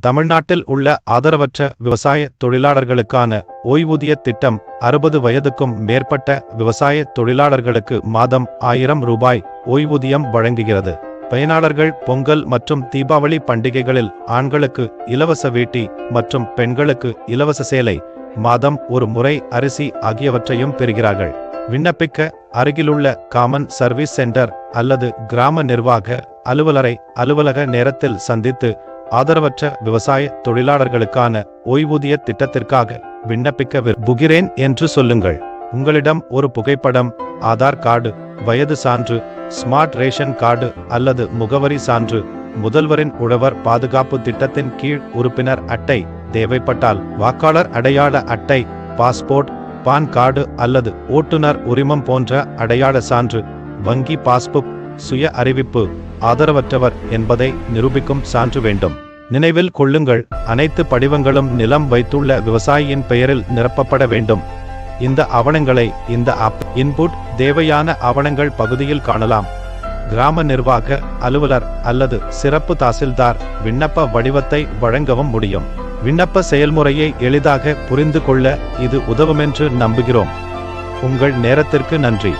தமிழ்நாட்டில் உள்ள ஆதரவற்ற விவசாய தொழிலாளர்களுக்கான ஓய்வூதிய திட்டம் 60 வயதுக்கும் மேற்பட்ட விவசாய தொழிலாளர்களுக்கு மாதம் 1000 ரூபாய் ஓய்வூதியம் வழங்குகிறது. பயனாளர்கள் பொங்கல் மற்றும் தீபாவளி பண்டிகைகளில் ஆண்களுக்கு இலவச வேட்டி மற்றும் பெண்களுக்கு இலவச சேலை, மாதம் ஒரு முறை அரிசி ஆகியவற்றையும் பெறுகிறார்கள். விண்ணப்பிக்க அருகிலுள்ள காமன் சர்வீஸ் சென்டர் அல்லது கிராம நிர்வாக அலுவலரை அலுவலக நேரத்தில் சந்தித்து ஆதரவற்ற விவசாய தொழிலாளர்களுக்கான ஓய்வூதிய திட்டத்திற்காக விண்ணப்பிக்க விரும்புகிறேன் என்று சொல்லுங்கள். உங்களிடம் ஒரு புகைப்படம், ஆதார் கார்டு, வயது சான்று, ஸ்மார்ட் ரேஷன் கார்டு அல்லது முகவரி சான்று, முதல்வரின் உழவர் பாதுகாப்பு திட்டத்தின் கீழ் உறுப்பினர் அட்டை தேவைப்பட்டால் வாக்காளர் அடையாள அட்டை, பாஸ்போர்ட், பான் கார்டு அல்லது ஓட்டுநர் உரிமம் போன்ற அடையாள சான்று, வங்கி பாஸ்புக், சுய அறிவிப்பு, ஆதரவற்றவர் என்பதை நிரூபிக்கும் சான்று வேண்டும். நினைவில் கொள்ளுங்கள், அனைத்து படிவங்களும் நிலம் வைத்துள்ள விவசாயியின் பெயரில் நிரப்பப்பட வேண்டும். இந்த ஆவணங்களை இந்த ஆப் இன்புட் தேவையான ஆவணங்கள் பகுதியில் காணலாம். கிராம நிர்வாக அலுவலர் அல்லது சிறப்பு தாசில்தார் விண்ணப்ப வடிவத்தை வழங்கவும் முடியும். விண்ணப்ப செயல்முறையை எளிதாக புரிந்து கொள்ள இது உதவுமென்று நம்புகிறோம். உங்கள் நேரத்திற்கு நன்றி.